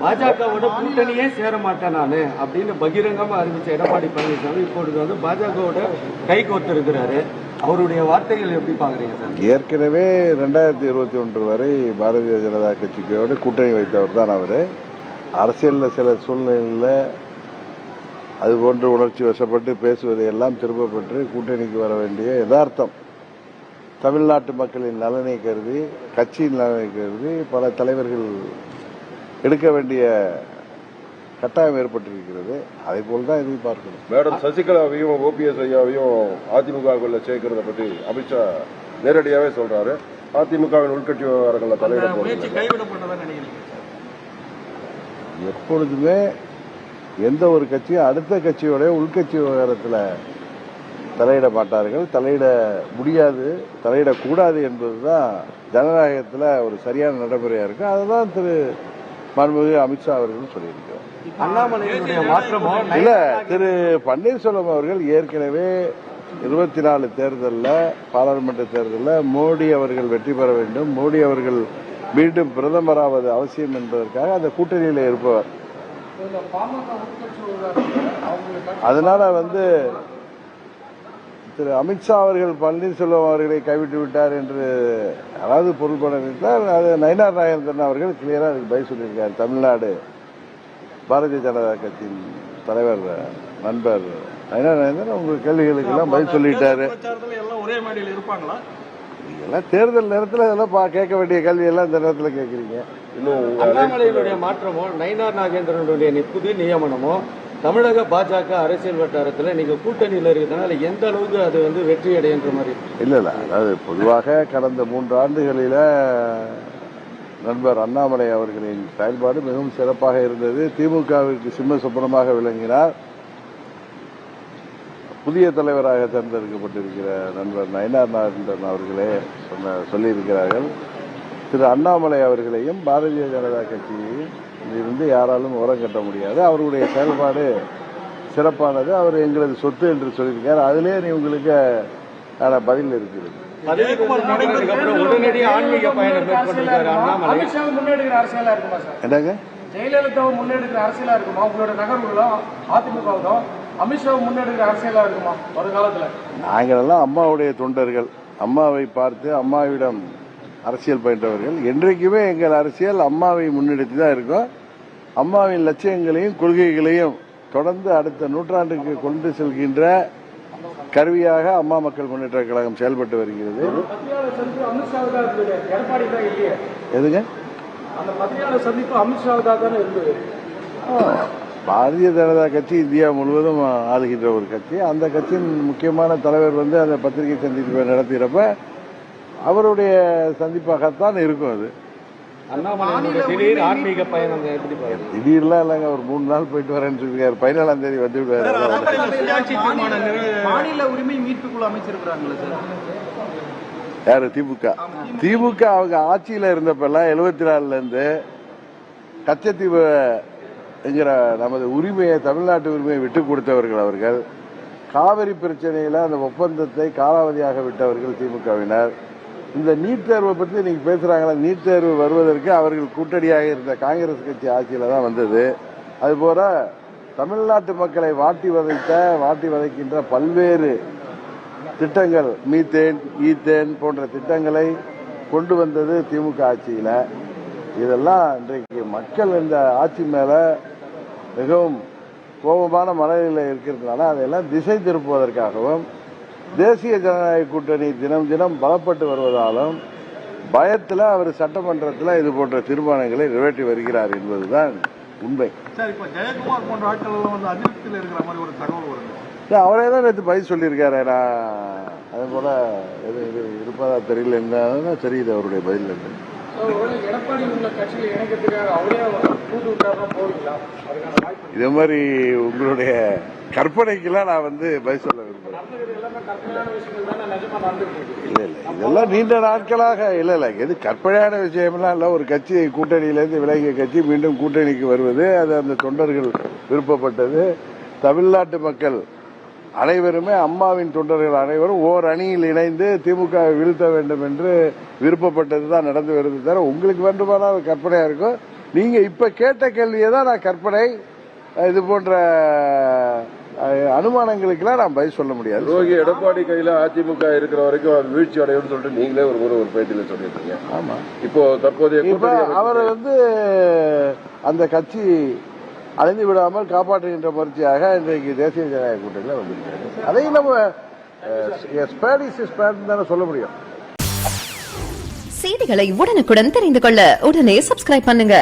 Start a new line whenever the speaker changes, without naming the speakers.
பாஜகவோட கூட்டணியே சேர மாட்டேன் நான் அப்படின்னு பகிரங்கமா அறிவிச்ச எடப்பாடி பழனிசாமி இப்பொழுது வந்து பாஜகவோட கை கோர்த்திருக்கிறாரு. அவருடைய வார்த்தைகள் எப்படி பாக்குறீங்க சார்?
ஏற்கனவே 2021 வரை பாரதிய ஜனதா கட்சியோட கூட்டணி வைத்தவர் தான் அவர். அரசியலில் சில சூழ்நிலையில் அதுபோன்று உணர்ச்சி வசப்பட்டு பேசுவதை எல்லாம் திரும்பப்பட்டு கூட்டணிக்கு வர வேண்டிய யதார்த்தம் தமிழ்நாட்டு மக்களின் நலனை கருதி, கட்சியின் நலனை கருதி பல தலைவர்கள் எடுக்க வேண்டிய கட்டாயம் ஏற்பட்டிருக்கிறது. அதே போல்தான் இதையும் பார்க்கணும்.
மேடம் சசிகலாவையும் ஓபிஎஸ் ஐயாவையும் அதிமுகவுக்குள்ள சேர்க்கிறத பற்றி அமித்ஷா நேரடியாவே சொல்றாரு. அதிமுகவின் உள்கட்சி விவகாரங்கள்ல தலையிட
எப்பொழுதுமே எந்த ஒரு கட்சியும் அடுத்த கட்சியோட உள்கட்சி விவகாரத்தில் தலையிட மாட்டார்கள், தலையிட முடியாது, தலையிடக்கூடாது என்பதுதான் ஜனநாயகத்தில் ஒரு சரியான நடைமுறையா இருக்கு. அதுதான் திரு மாண்புமிகு அமித்ஷா அவர்கள் சொல்லியிருக்கிறார்.
அண்ணாமலையினுடைய மாற்றமோ
இல்ல, திரு பன்னீர்செல்வம் அவர்கள் ஏற்கனவே 24 தேர்தலில், பாராளுமன்ற தேர்தலில் மோடி அவர்கள் வெற்றி பெற வேண்டும், மோடி அவர்கள் மீண்டும் பிரதமராவது அவசியம் என்பதற்காக அந்த கூட்டணியில் இருப்பவர். அதனால திரு அமித்ஷா அவர்கள் பன்னீர்செல்வம் அவர்களை கைவிட்டு விட்டார் என்று அதாவது பொருள்பட நினைத்தால் அது நயினார் நாகேந்திரன் அவர்கள் கிளியரா அதுக்கு பதில் சொல்லியிருக்காரு. தமிழ்நாடு பாரதிய ஜனதா கட்சியின் தலைவர் நண்பர் நயினார் நாகேந்திரன் உங்க கேள்விகளுக்கு எல்லாம் பதில் சொல்லிட்டாரு. இதெல்லாம் தேர்தல் நேரத்தில் இதெல்லாம் கேட்க வேண்டிய கேள்வி எல்லாம் இந்த நேரத்தில் கேட்கறீங்க.
அண்ணாமலையினுடைய மாற்றமோ நயினார் நாகேந்திரனுடைய புது நியமனமோ தமிழக பாஜக அரசியல் வட்டாரத்தில் நீங்க கூட்டணியில் இருக்கிறதுனால எந்த அளவுக்கு அது வெற்றி அடைகின்ற மாதிரி?
இல்ல அதாவது பொதுவாக கடந்த 3 ஆண்டுகளில நண்பர் அண்ணாமலை அவர்களின் செயல்பாடு மிகவும் சிறப்பாக இருந்தது. திமுகவிற்கு சிம்ம சொப்பனமாக விளங்கினார். புதிய தலைவராக தேர்ந்தெடுக்கப்பட்டிருக்கிற நண்பர் நயினார் நாகேந்திரன் அவர்களே சொல்லியிருக்கிறார்கள். திரு அண்ணாமலை அவர்களையும் பாரதிய ஜனதா கட்சியில் இருந்து யாராலும் ஓரம் கட்ட முடியாது. அவருடைய செயல்பாடு சிறப்பானது, அவர் எங்களது சொத்து என்று சொல்லியிருக்கார். அதிலே உங்களுக்கு பதில் இருக்கிறது. என்னங்க
ஜெயலலிதாவை முன்னெடுக்கிற அரசியலா இருக்குமா உங்களோட நகர்வுகளோ அதிமுகவோ அமித்ஷா முன்னெடுக்கிற அரசியலா இருக்குமா வருங்காலத்தில்?
நாங்களெல்லாம் அம்மாவுடைய தொண்டர்கள், அம்மாவை பார்த்து அம்மாவிடம் அரசியல் பயின்றவர்கள். என்றைக்குமே எங்கள் அரசியல் அம்மாவை முன்னெடுத்து தான் இருக்கும். அம்மாவின் லட்சியங்களையும் கொள்கைகளையும் தொடர்ந்து அடுத்த நூற்றாண்டுக்கு கொண்டு செல்கின்ற கருவியாக அம்மா மக்கள் முன்னேற்ற கழகம் செயல்பட்டு வருகிறது. எதுங்க பாரதிய ஜனதா கட்சி இந்தியா முழுவதும் ஆளுகின்ற ஒரு கட்சி. அந்த கட்சியின் முக்கியமான தலைவர் அந்த பத்திரிகை சந்திப்பு நடத்துகிறப்ப அவருடைய சந்திப்பாகத்தான் இருக்கும். அது
ஆன்மீக பயணம்
திடீர்லாம் இல்லைங்க, ஒரு 3 நாள் போயிட்டு வரேன்னு சொல்லிருக்காரு. 14ஆம் தேதி வந்து விடுவாரு.
மாநில உரிமை மீட்புக்குழு அமைச்சிருக்கிறாங்களா சார்?
யாரு? திமுக அவங்க ஆட்சியில இருந்தப்பெல்லாம் 74ல இருந்து கச்சத்தீவு என்கிற நமது உரிமையை, தமிழ்நாட்டு உரிமையை விட்டுக் கொடுத்தவர்கள் அவர்கள். காவிரி பிரச்சனையில அந்த ஒப்பந்தத்தை காலாவதியாக விட்டவர்கள் திமுகவினர். இந்த நீட் தேர்வை பற்றி நீங்க பேசுறாங்களா? நீட் தேர்வு வருவதற்கு அவர்கள் கூட்டணியாக இருந்த காங்கிரஸ் கட்சி ஆட்சியில தான் வந்தது. அதுபோல தமிழ்நாட்டு மக்களை வாட்டி வதைக்கின்ற பல்வேறு திட்டங்கள், மீத்தேன், ஈத்தேன் போன்ற திட்டங்களை கொண்டு வந்தது திமுக ஆட்சியில. இதெல்லாம் இன்றைக்கு மக்கள் இந்த ஆட்சி மேல மிகவும் கோபமான மனநிலையில் இருக்கிறதுனால அதையெல்லாம் திசை திருப்புவதற்காகவும் தேசிய ஜனநாயக கூட்டணி தினம் தினம் பலப்பட்டு வருவதாலும் பயத்தில் அவர் சட்டமன்றத்தில் இது போன்ற தீர்மானங்களை நிறைவேற்றி வருகிறார் என்பதுதான் உண்மை.
ஜெயக்குமார் போன்ற ஆட்கள் அதிருப்தியில் இருக்கிற மாதிரி ஒரு தகவல் வருது.
அவரே தான் நேற்று பதில் சொல்லியிருக்காரு. நான் அதே போல இருப்பதா தெரியல, என்ன தெரியுது அவருடைய பதில் இருந்து. இதே மாதிரி உங்களுடைய கற்பனைக்கெல்லாம் நான் பதில் சொல்ல விரும்புறேன். இல்ல இதெல்லாம் நீண்ட நாட்களாக இல்ல எது கற்பனையான விஷயம்லாம் இல்ல. ஒரு கட்சி கூட்டணியிலிருந்து விலகிய கட்சி மீண்டும் கூட்டணிக்கு வருவது அது அந்த தொண்டர்கள் விருப்பப்பட்டது. தமிழ்நாட்டு மக்கள் அனைவருமே அம்மாவின் தொண்டர்கள் அனைவரும் ஓர் அணியில் இணைந்து திமுக வீழ்த்த வேண்டும் என்று விருப்பப்பட்டதுதான் நடந்து வருது. தவிர உங்களுக்கு வேண்டுமானால் கற்பனையா இருக்கும். நீங்க இப்ப கேட்ட கேள்வியை தான் நான் கற்பனை இது போன்ற அனுமானங்களுக்கெல்லாம் நான் பதில் சொல்ல முடியாது.
ரோகி எடப்பாடி கையில அதிமுக இருக்கிற வரைக்கும் அது வீழ்ச்சி அடையும் சொல்லிட்டு நீங்களே ஒரு பேட்டியில சொல்லியிருக்கீங்க.
ஆமா,
இப்போ தற்போதைய
இப்ப அவர் அந்த கட்சி அழிந்து விடாமல் காப்பாற்றுகின்ற முயற்சியாக இன்றைக்கு தேசிய ஜனநாயக கூட்டணியில் வந்திருக்காரு. அதையும் நம்ம தானே சொல்ல முடியும்.
செய்திகளை உடனுக்குடன் தெரிந்து கொள்ள உடனே சப்ஸ்கிரைப் பண்ணுங்க.